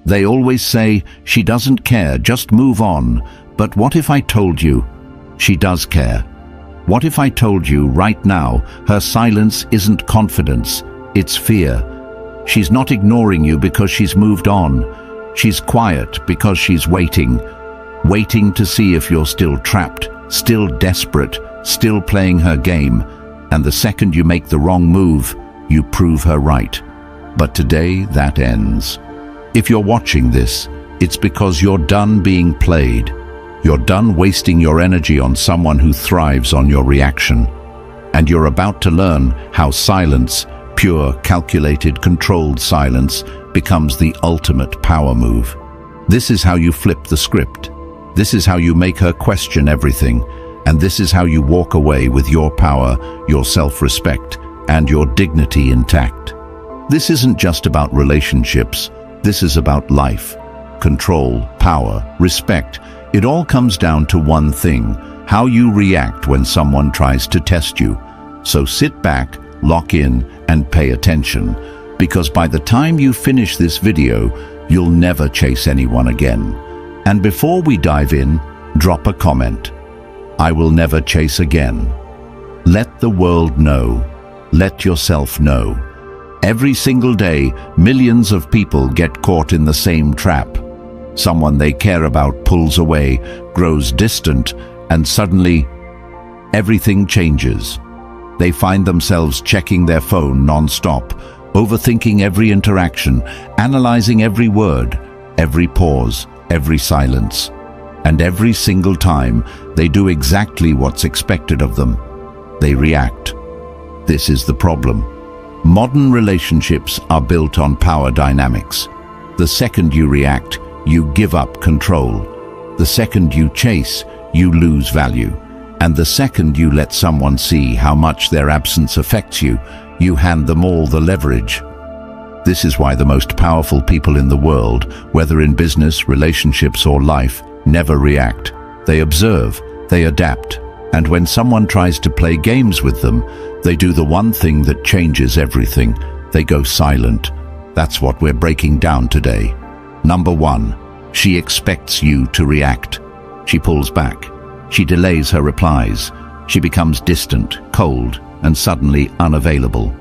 They always say, "She doesn't care, just move on." But what if I told you she does care? What if I told you right now her silence isn't confidence, it's fear? She's not ignoring you because she's moved on. She's quiet because she's waiting to see if you're still trapped, still desperate, still playing her game. And the second you make the wrong move, you prove her right. But today that ends. If you're watching this, it's because you're done being played. You're done wasting your energy on someone who thrives on your reaction. And you're about to learn how silence, pure, calculated, controlled silence, becomes the ultimate power move. This is how you flip the script. This is how you make her question everything. And this is how you walk away with your power, your self-respect, and your dignity intact. This isn't just about relationships. This is about life. Control, power, respect. It all comes down to one thing: how you react when someone tries to test you. So sit back, lock in, and pay attention, because by the time you finish this video, you'll never chase anyone again. And before we dive in, drop a comment. I will never chase again. Let the world know. Let yourself know. Every single day, millions of people get caught in the same trap. Someone they care about pulls away, grows distant, and suddenly, everything changes. They find themselves checking their phone non-stop, overthinking every interaction, analyzing every word, every pause, every silence. And every single time, they do exactly what's expected of them. They react. This is the problem. Modern relationships are built on power dynamics. The second you react, you give up control. The second you chase, you lose value. And the second you let someone see how much their absence affects you, you hand them all the leverage. This is why the most powerful people in the world, whether in business, relationships, or life, never react. They observe, they adapt, and when someone tries to play games with them, they do the one thing that changes everything. They go silent. That's what we're breaking down today. Number 1, she expects you to react. She pulls back. She delays her replies. She becomes distant, cold, and suddenly unavailable.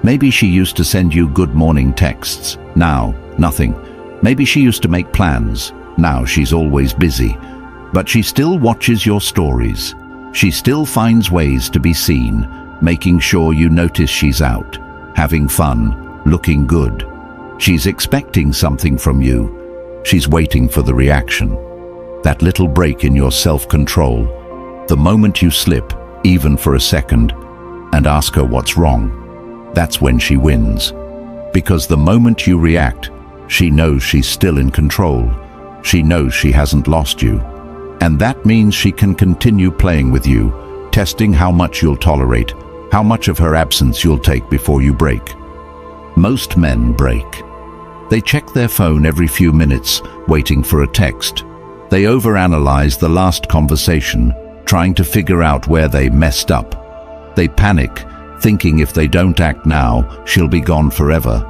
Maybe she used to send you good morning texts. Now, nothing. Maybe she used to make plans. Now she's always busy. But she still watches your stories. She still finds ways to be seen, making sure you notice she's out, having fun, looking good. She's expecting something from you. She's waiting for the reaction. That little break in your self-control, the moment you slip, even for a second, and ask her what's wrong, that's when she wins. Because the moment you react, she knows she's still in control. She knows she hasn't lost you. And that means she can continue playing with you, testing how much you'll tolerate, how much of her absence you'll take before you break. Most men break. They check their phone every few minutes, waiting for a text. They overanalyze the last conversation, trying to figure out where they messed up. They panic, thinking if they don't act now, she'll be gone forever.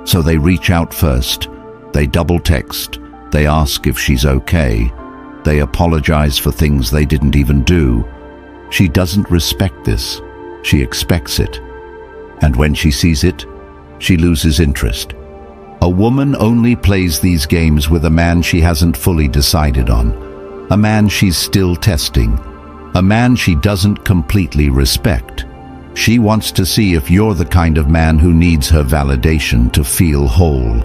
So they reach out first. They double text. They ask if she's okay. They apologize for things they didn't even do. She doesn't respect this. She expects it. And when she sees it, she loses interest. A woman only plays these games with a man she hasn't fully decided on, a man she's still testing, a man she doesn't completely respect. She wants to see if you're the kind of man who needs her validation to feel whole.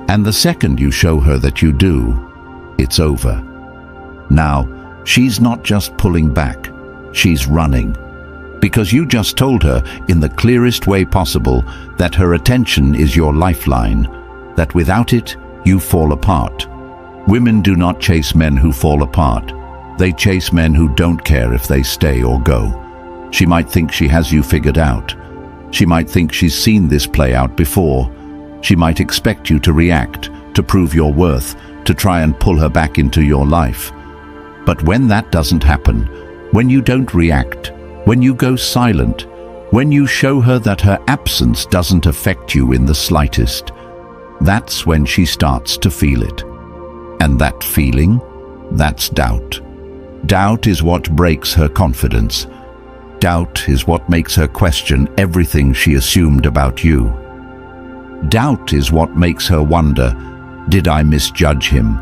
And the second you show her that you do, it's over. Now, she's not just pulling back, she's running. Because you just told her in the clearest way possible that her attention is your lifeline, that without it, you fall apart. Women do not chase men who fall apart. They chase men who don't care if they stay or go. She might think she has you figured out. She might think she's seen this play out before. She might expect you to react, to prove your worth, to try and pull her back into your life. But when that doesn't happen, when you don't react, when you go silent, when you show her that her absence doesn't affect you in the slightest, that's when she starts to feel it. And that feeling, that's doubt. Doubt is what breaks her confidence. Doubt is what makes her question everything she assumed about you. Doubt is what makes her wonder, did I misjudge him?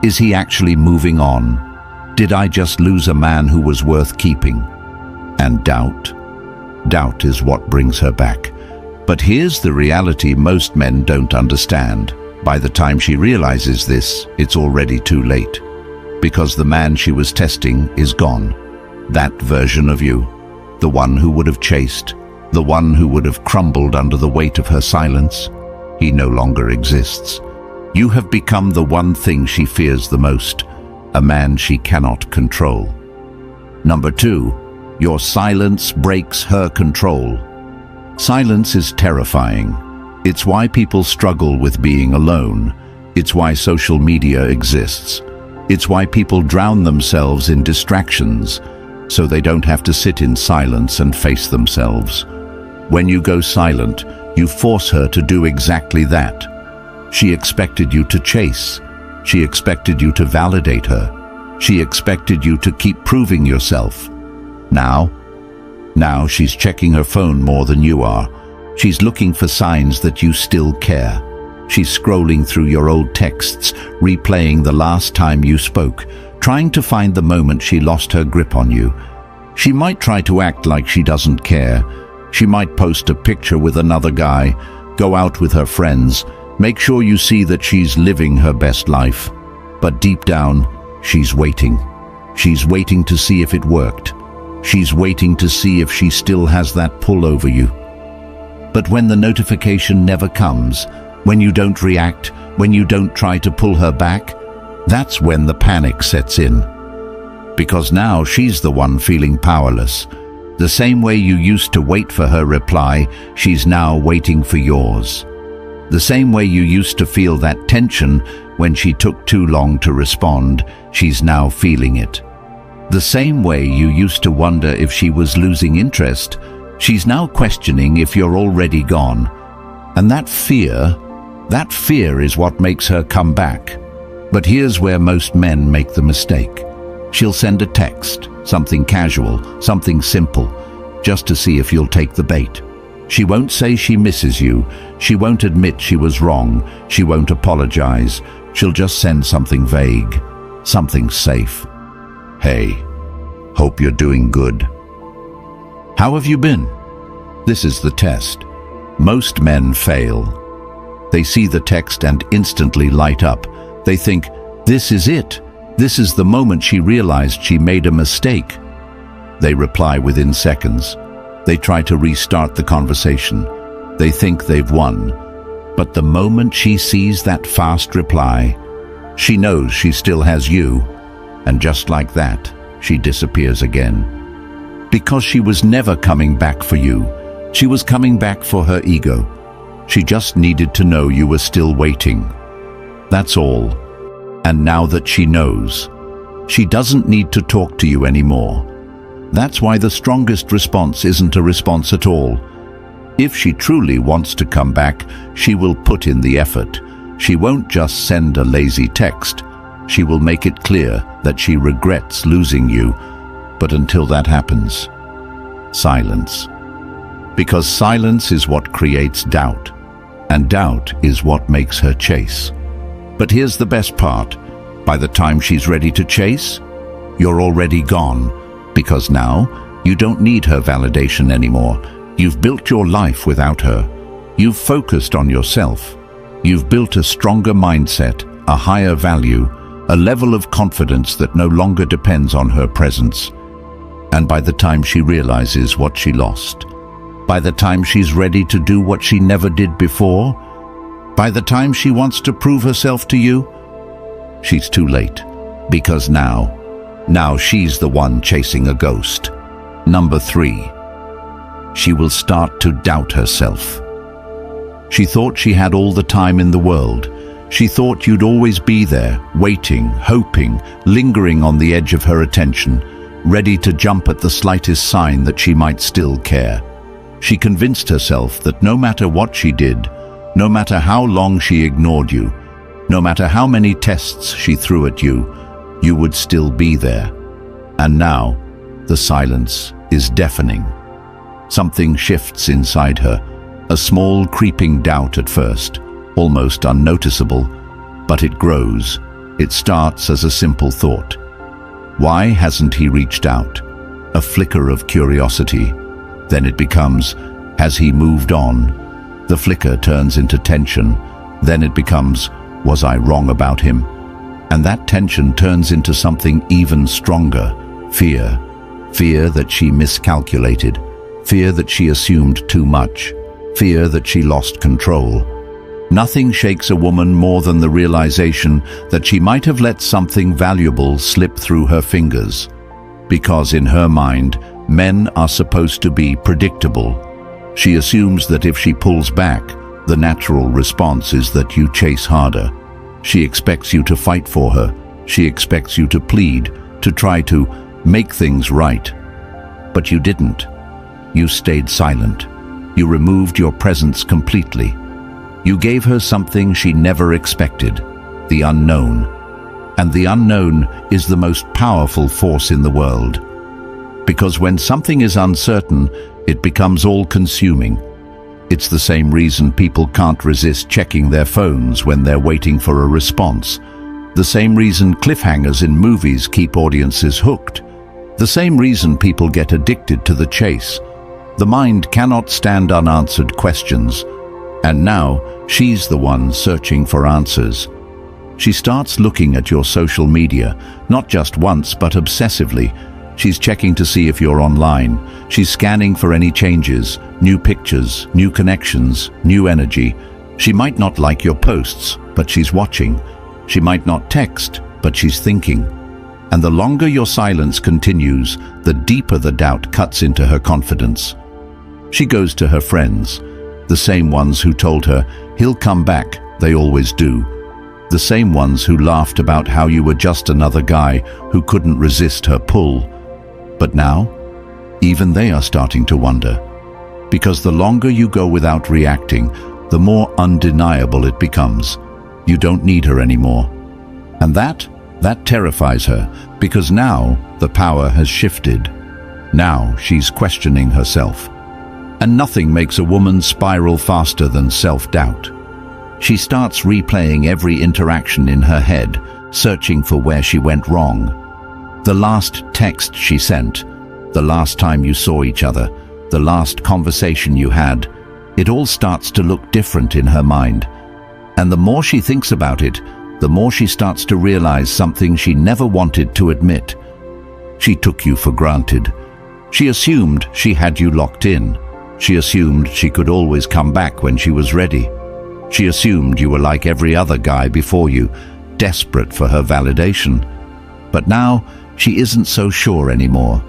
Is he actually moving on? Did I just lose a man who was worth keeping? And doubt is what brings her back. But here's the reality most men don't understand. By the time she realizes this, it's already too late. Because the man she was testing is gone. That version of you, the one who would have chased, the one who would have crumbled under the weight of her silence, he no longer exists. You have become the one thing she fears the most, a man she cannot control. Number 2, your silence breaks her control. Silence is terrifying. It's why people struggle with being alone. It's why social media exists. It's why people drown themselves in distractions, so they don't have to sit in silence and face themselves. When you go silent, you force her to do exactly that. She expected you to chase. She expected you to validate her. She expected you to keep proving yourself. Now she's checking her phone more than you are. She's looking for signs that you still care. She's scrolling through your old texts, replaying the last time you spoke, trying to find the moment she lost her grip on you. She might try to act like she doesn't care. She might post a picture with another guy, go out with her friends, make sure you see that she's living her best life. But deep down, she's waiting. She's waiting to see if it worked. She's waiting to see if she still has that pull over you. But when the notification never comes, when you don't react, when you don't try to pull her back, that's when the panic sets in. Because now she's the one feeling powerless. The same way you used to wait for her reply, she's now waiting for yours. The same way you used to feel that tension when she took too long to respond, she's now feeling it. The same way you used to wonder if she was losing interest, she's now questioning if you're already gone. And that fear is what makes her come back. But here's where most men make the mistake. She'll send a text, something casual, something simple, just to see if you'll take the bait. She won't say she misses you. She won't admit she was wrong. She won't apologize. She'll just send something vague, something safe. Hey, hope you're doing good. How have you been? This is the test. Most men fail. They see the text and instantly light up. They think, this is it. This is the moment she realized she made a mistake. They reply within seconds. They try to restart the conversation. They think they've won. But the moment she sees that fast reply, she knows she still has you. And just like that, she disappears again. Because she was never coming back for you. She was coming back for her ego. She just needed to know you were still waiting. That's all. And now that she knows, she doesn't need to talk to you anymore. That's why the strongest response isn't a response at all. If she truly wants to come back, she will put in the effort. She won't just send a lazy text. She will make it clear that she regrets losing you. But until that happens, silence. Because silence is what creates doubt, and doubt is what makes her chase. But here's the best part. By the time she's ready to chase, you're already gone. Because now, you don't need her validation anymore. You've built your life without her. You've focused on yourself. You've built a stronger mindset, a higher value, a level of confidence that no longer depends on her presence. And by the time she realizes what she lost, by the time she's ready to do what she never did before, by the time she wants to prove herself to you, she's too late. Because now she's the one chasing a ghost. Number 3, she will start to doubt herself. She thought she had all the time in the world. She thought you'd always be there, waiting, hoping, lingering on the edge of her attention, ready to jump at the slightest sign that she might still care. She convinced herself that no matter what she did, No matter how long she ignored you, no matter how many tests she threw at you, you would still be there. And now, the silence is deafening. Something shifts inside her, a small creeping doubt at first, almost unnoticeable, but it grows. It starts as a simple thought. Why hasn't he reached out? A flicker of curiosity. Then it becomes, has he moved on? The flicker turns into tension. Then it becomes, was I wrong about him? And that tension turns into something even stronger, fear. Fear that she miscalculated. Fear that she assumed too much. Fear that she lost control. Nothing shakes a woman more than the realization that she might have let something valuable slip through her fingers. Because in her mind, men are supposed to be predictable. She assumes that if she pulls back, the natural response is that you chase harder. She expects you to fight for her. She expects you to plead, to try to make things right. But you didn't. You stayed silent. You removed your presence completely. You gave her something she never expected, the unknown. And the unknown is the most powerful force in the world. Because when something is uncertain, it becomes all-consuming. It's the same reason people can't resist checking their phones when they're waiting for a response. The same reason cliffhangers in movies keep audiences hooked. The same reason people get addicted to the chase. The mind cannot stand unanswered questions. And now, she's the one searching for answers. She starts looking at your social media, not just once, but obsessively. She's checking to see if you're online. She's scanning for any changes, new pictures, new connections, new energy. She might not like your posts, but she's watching. She might not text, but she's thinking. And the longer your silence continues, the deeper the doubt cuts into her confidence. She goes to her friends, the same ones who told her, he'll come back, they always do. The same ones who laughed about how you were just another guy who couldn't resist her pull. But now, even they are starting to wonder. Because the longer you go without reacting, the more undeniable it becomes. You don't need her anymore. And that terrifies her, because now the power has shifted. Now she's questioning herself. And nothing makes a woman spiral faster than self-doubt. She starts replaying every interaction in her head, searching for where she went wrong. The last text she sent, the last time you saw each other, the last conversation you had, it all starts to look different in her mind. And the more she thinks about it, the more she starts to realize something she never wanted to admit. She took you for granted. She assumed she had you locked in. She assumed she could always come back when she was ready. She assumed you were like every other guy before you, desperate for her validation. But now, she isn't so sure anymore.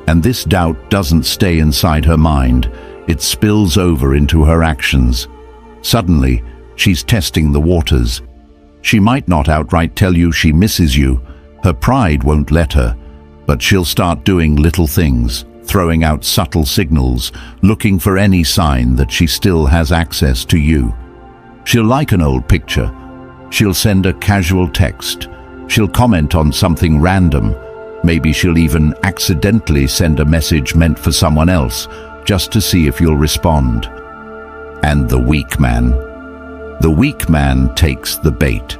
And this doubt doesn't stay inside her mind. It spills over into her actions. Suddenly, she's testing the waters. She might not outright tell you she misses you. Her pride won't let her. But she'll start doing little things, throwing out subtle signals, looking for any sign that she still has access to you. She'll like an old picture. She'll send a casual text. She'll comment on something random. Maybe she'll even accidentally send a message meant for someone else, just to see if you'll respond. And the weak man. The weak man takes the bait.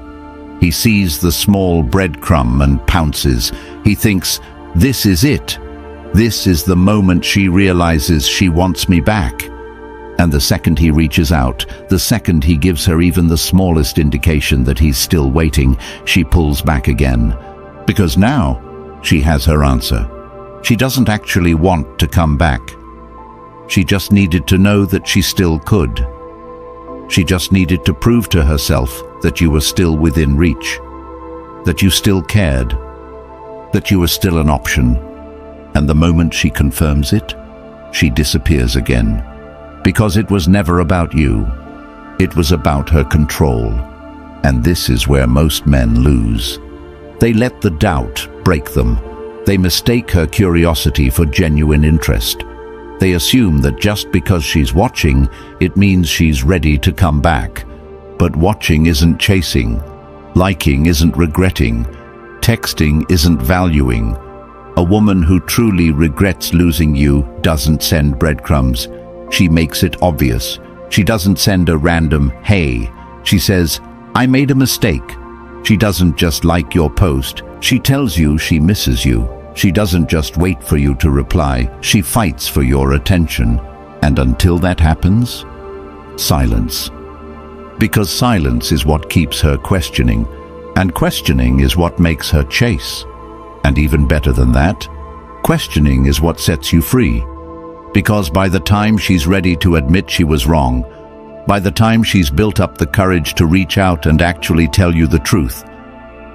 He sees the small breadcrumb and pounces. He thinks, this is it. This is the moment she realizes she wants me back. And the second he reaches out, the second he gives her even the smallest indication that he's still waiting, she pulls back again. Because now, she has her answer. She doesn't actually want to come back. She just needed to know that she still could. She just needed to prove to herself that you were still within reach, that you still cared, that you were still an option. And the moment she confirms it, she disappears again. Because it was never about you. It was about her control. And this is where most men lose. They let the doubt break them. They mistake her curiosity for genuine interest. They assume that just because she's watching, it means she's ready to come back. But watching isn't chasing. Liking isn't regretting. Texting isn't valuing. A woman who truly regrets losing you doesn't send breadcrumbs. She makes it obvious. She doesn't send a random "hey." She says, "I made a mistake." She doesn't just like your post. She tells you she misses you. She doesn't just wait for you to reply. She fights for your attention. And until that happens, silence. Because silence is what keeps her questioning, and questioning is what makes her chase. And even better than that, questioning is what sets you free. Because by the time she's ready to admit she was wrong, by the time she's built up the courage to reach out and actually tell you the truth,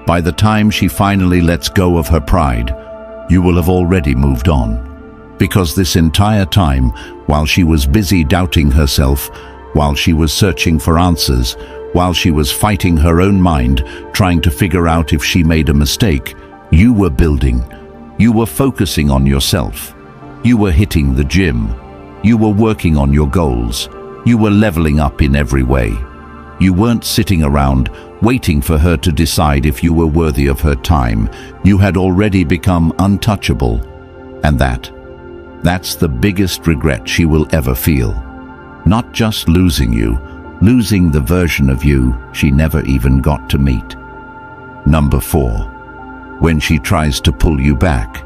by the time she finally lets go of her pride, you will have already moved on. Because this entire time, while she was busy doubting herself, while she was searching for answers, while she was fighting her own mind, trying to figure out if she made a mistake, you were building. You were focusing on yourself. You were hitting the gym. You were working on your goals. You were leveling up in every way. You weren't sitting around waiting for her to decide if you were worthy of her time. You had already become untouchable. And that's the biggest regret she will ever feel. Not just losing you, losing the version of you she never even got to meet. Number 4. When she tries to pull you back.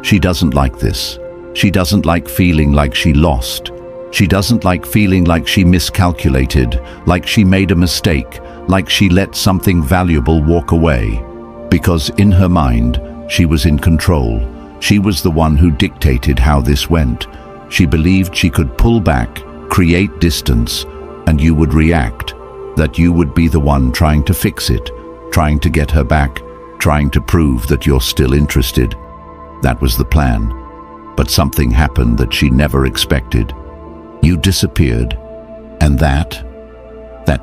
She doesn't like this. She doesn't like feeling like she lost. She doesn't like feeling like she miscalculated, like she made a mistake, like she let something valuable walk away. Because in her mind, she was in control. She was the one who dictated how this went. She believed she could pull back, create distance, and you would react, that you would be the one trying to fix it, trying to get her back, trying to prove that you're still interested. That was the plan. But something happened that she never expected. You disappeared, and that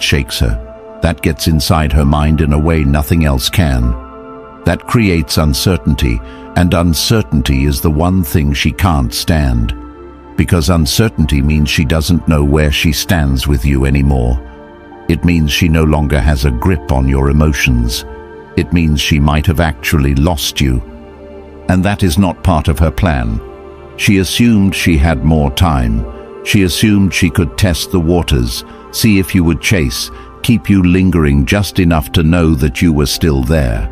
shakes her. That gets inside her mind in a way nothing else can. That creates uncertainty, and uncertainty is the one thing she can't stand. Because uncertainty means she doesn't know where she stands with you anymore. It means she no longer has a grip on your emotions. It means she might have actually lost you. And that is not part of her plan. She assumed she had more time. She assumed she could test the waters, see if you would chase, keep you lingering just enough to know that you were still there.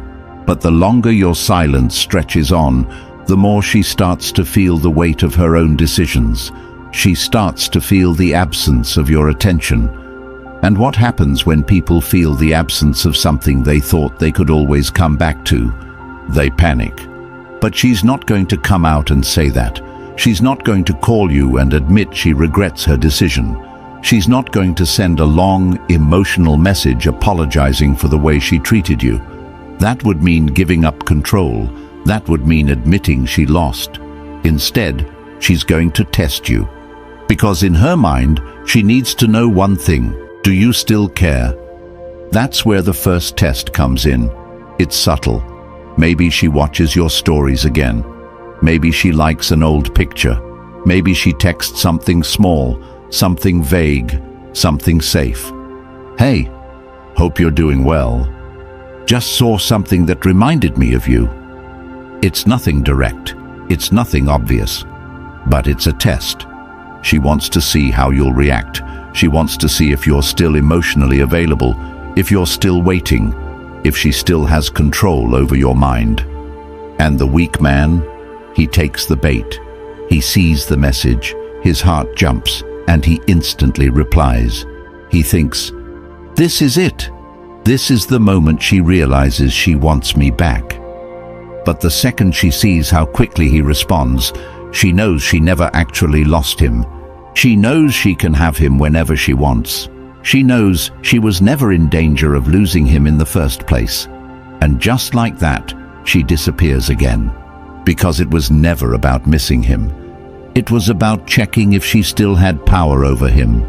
But the longer your silence stretches on, the more she starts to feel the weight of her own decisions. She starts to feel the absence of your attention. And what happens when people feel the absence of something they thought they could always come back to? They panic. But she's not going to come out and say that. She's not going to call you and admit she regrets her decision. She's not going to send a long, emotional message apologizing for the way she treated you. That would mean giving up control. That would mean admitting she lost. Instead, she's going to test you. Because in her mind, she needs to know one thing. Do you still care? That's where the first test comes in. It's subtle. Maybe she watches your stories again. Maybe she likes an old picture. Maybe she texts something small, something vague, something safe. "Hey, hope you're doing well. Just saw something that reminded me of you." It's nothing direct. It's nothing obvious. But it's a test. She wants to see how you'll react. She wants to see if you're still emotionally available, if you're still waiting, if she still has control over your mind. And the weak man, he takes the bait. He sees the message, his heart jumps, and he instantly replies. He thinks, "This is it. This is the moment she realizes she wants me back." But the second she sees how quickly he responds, she knows she never actually lost him. She knows she can have him whenever she wants. She knows she was never in danger of losing him in the first place. And just like that, she disappears again. Because it was never about missing him. It was about checking if she still had power over him.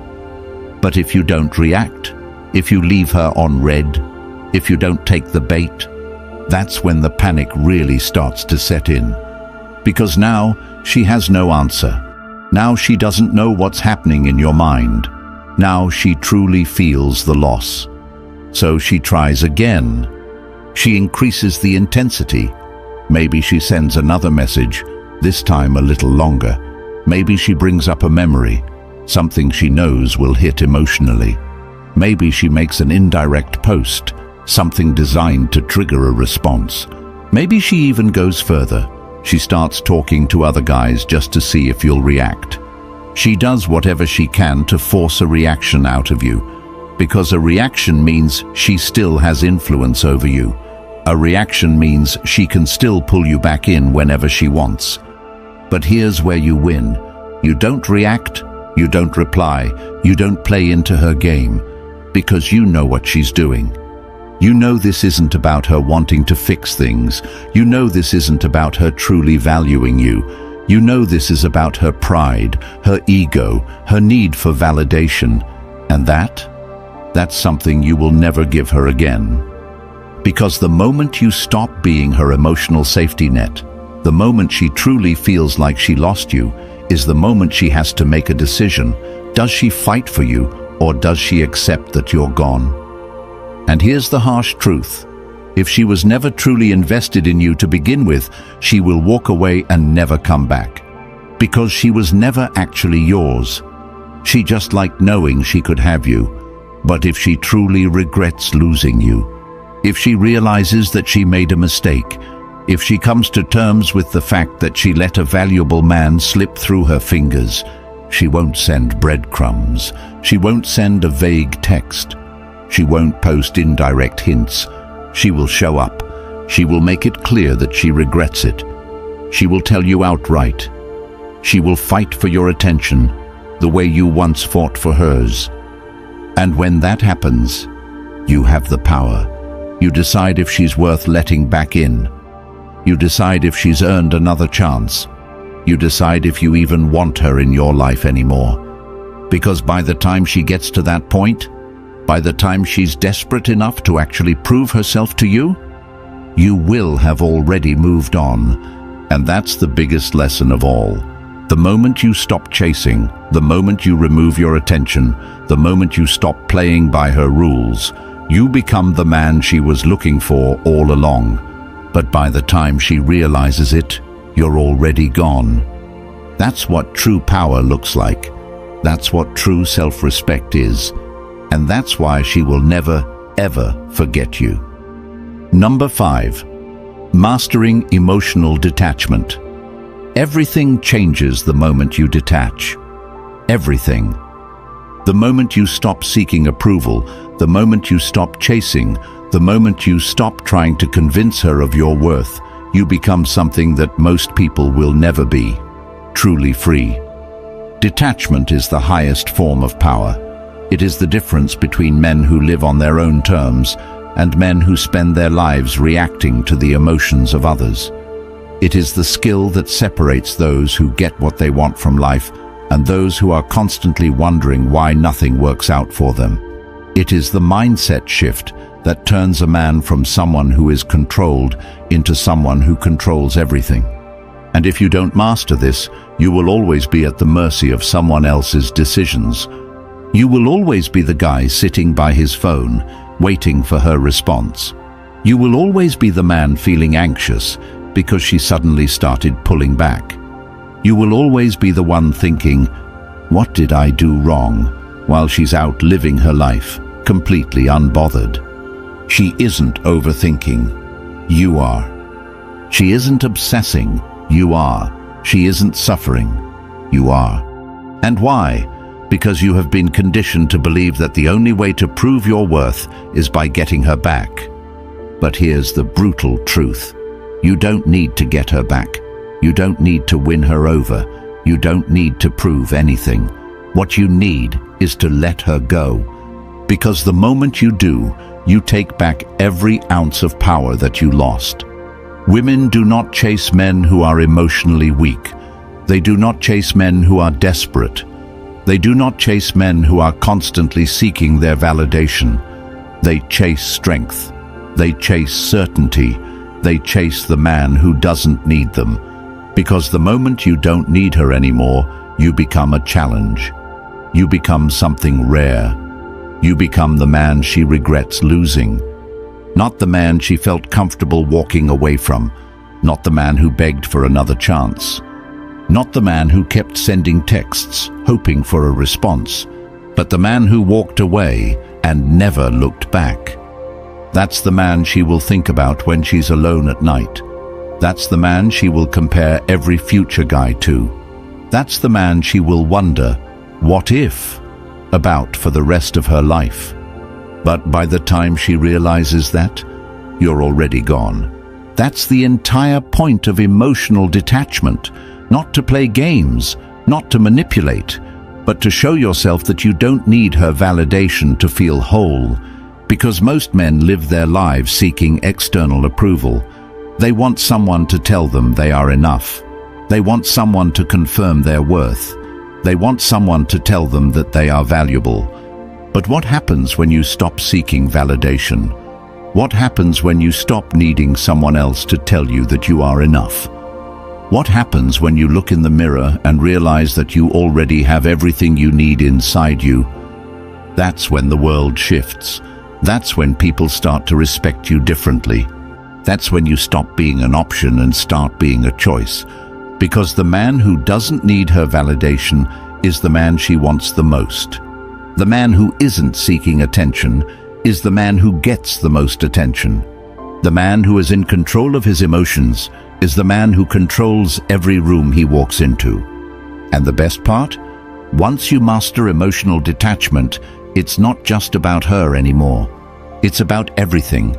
But if you don't react, if you leave her on red, if you don't take the bait, that's when the panic really starts to set in. Because now she has no answer. Now she doesn't know what's happening in your mind. Now she truly feels the loss. So she tries again. She increases the intensity. Maybe she sends another message, this time a little longer. Maybe she brings up a memory, something she knows will hit emotionally. Maybe she makes an indirect post, something designed to trigger a response. Maybe she even goes further. She starts talking to other guys just to see if you'll react. She does whatever she can to force a reaction out of you, because a reaction means she still has influence over you. A reaction means she can still pull you back in whenever she wants. But here's where you win. You don't react, you don't reply, you don't play into her game, because you know what she's doing. You know this isn't about her wanting to fix things. You know this isn't about her truly valuing you. You know this is about her pride, her ego, her need for validation. And that's something you will never give her again. Because the moment you stop being her emotional safety net, the moment she truly feels like she lost you, is the moment she has to make a decision. Does she fight for you, or does she accept that you're gone? And here's the harsh truth. If she was never truly invested in you to begin with, she will walk away and never come back. Because she was never actually yours. She just liked knowing she could have you. But if she truly regrets losing you, if she realizes that she made a mistake, if she comes to terms with the fact that she let a valuable man slip through her fingers, she won't send breadcrumbs. She won't send a vague text. She won't post indirect hints. She will show up. She will make it clear that she regrets it. She will tell you outright. She will fight for your attention the way you once fought for hers. And when that happens, you have the power. You decide if she's worth letting back in. You decide if she's earned another chance. You decide if you even want her in your life anymore. Because by the time she gets to that point, by the time she's desperate enough to actually prove herself to you, you will have already moved on. And that's the biggest lesson of all. The moment you stop chasing, the moment you remove your attention, the moment you stop playing by her rules, you become the man she was looking for all along. But by the time she realizes it, you're already gone. That's what true power looks like. That's what true self-respect is. And that's why she will never, ever forget you. Number 5. Mastering emotional detachment. Everything changes the moment you detach. Everything. The moment you stop seeking approval, the moment you stop chasing, the moment you stop trying to convince her of your worth, you become something that most people will never be. Truly free. Detachment is the highest form of power. It is the difference between men who live on their own terms and men who spend their lives reacting to the emotions of others. It is the skill that separates those who get what they want from life and those who are constantly wondering why nothing works out for them. It is the mindset shift that turns a man from someone who is controlled into someone who controls everything. And if you don't master this, you will always be at the mercy of someone else's decisions. You will always be the guy sitting by his phone, waiting for her response. You will always be the man feeling anxious because she suddenly started pulling back. You will always be the one thinking, "What did I do wrong?" while she's out living her life, completely unbothered. She isn't overthinking. You are. She isn't obsessing. You are. She isn't suffering. You are. And why? Because you have been conditioned to believe that the only way to prove your worth is by getting her back. But here's the brutal truth. You don't need to get her back. You don't need to win her over. You don't need to prove anything. What you need is to let her go. Because the moment you do, you take back every ounce of power that you lost. Women do not chase men who are emotionally weak. They do not chase men who are desperate. They do not chase men who are constantly seeking their validation. They chase strength. They chase certainty. They chase the man who doesn't need them. Because the moment you don't need her anymore, you become a challenge. You become something rare. You become the man she regrets losing. Not the man she felt comfortable walking away from. Not the man who begged for another chance. Not the man who kept sending texts, hoping for a response. But the man who walked away and never looked back. That's the man she will think about when she's alone at night. That's the man she will compare every future guy to. That's the man she will wonder, what if, about for the rest of her life. But by the time she realizes that, you're already gone. That's the entire point of emotional detachment, not to play games, not to manipulate, but to show yourself that you don't need her validation to feel whole, because most men live their lives seeking external approval. They want someone to tell them they are enough. They want someone to confirm their worth. They want someone to tell them that they are valuable. But what happens when you stop seeking validation? What happens when you stop needing someone else to tell you that you are enough? What happens when you look in the mirror and realize that you already have everything you need inside you? That's when the world shifts. That's when people start to respect you differently. That's when you stop being an option and start being a choice. Because the man who doesn't need her validation is the man she wants the most. The man who isn't seeking attention is the man who gets the most attention. The man who is in control of his emotions is the man who controls every room he walks into. And the best part? Once you master emotional detachment, it's not just about her anymore. It's about everything.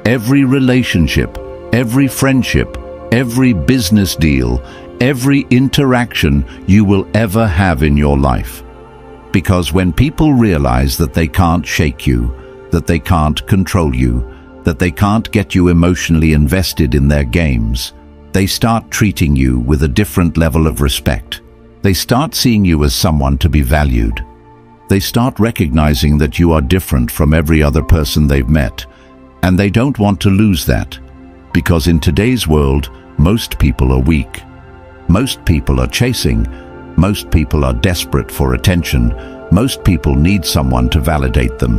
Every relationship, every friendship, every business deal, every interaction you will ever have in your life. Because when people realize that they can't shake you, that they can't control you, that they can't get you emotionally invested in their games, they start treating you with a different level of respect. They start seeing you as someone to be valued. They start recognizing that you are different from every other person they've met, and they don't want to lose that, because in today's world, most people are weak. Most people are chasing. Most people are desperate for attention. Most people need someone to validate them.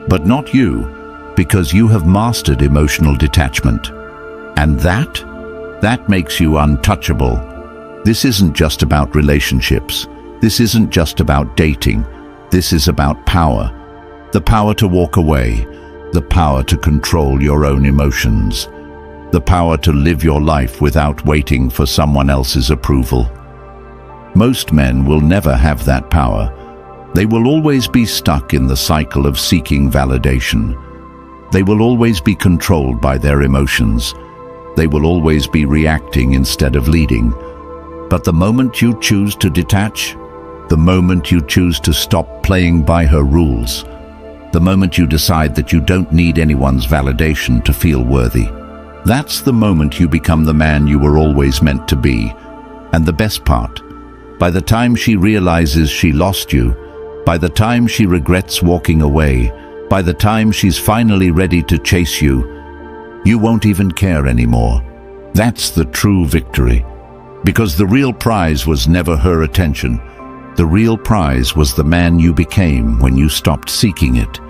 But not you, because you have mastered emotional detachment. And that makes you untouchable. This isn't just about relationships. This isn't just about dating. This is about power. The power to walk away. The power to control your own emotions. The power to live your life without waiting for someone else's approval. Most men will never have that power. They will always be stuck in the cycle of seeking validation. They will always be controlled by their emotions. They will always be reacting instead of leading. But the moment you choose to detach, the moment you choose to stop playing by her rules, the moment you decide that you don't need anyone's validation to feel worthy, that's the moment you become the man you were always meant to be. And the best part, by the time she realizes she lost you, by the time she regrets walking away, by the time she's finally ready to chase you, you won't even care anymore. That's the true victory. Because the real prize was never her attention. The real prize was the man you became when you stopped seeking it.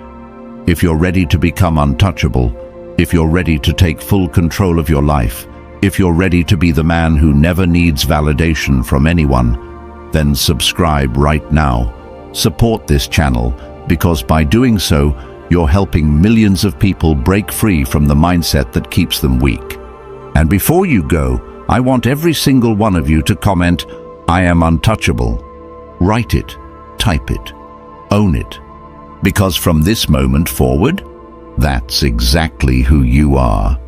If you're ready to become untouchable, if you're ready to take full control of your life, if you're ready to be the man who never needs validation from anyone, then subscribe right now. Support this channel, because by doing so, you're helping millions of people break free from the mindset that keeps them weak. And before you go, I want every single one of you to comment, "I am untouchable." Write it, type it, own it. Because from this moment forward, that's exactly who you are.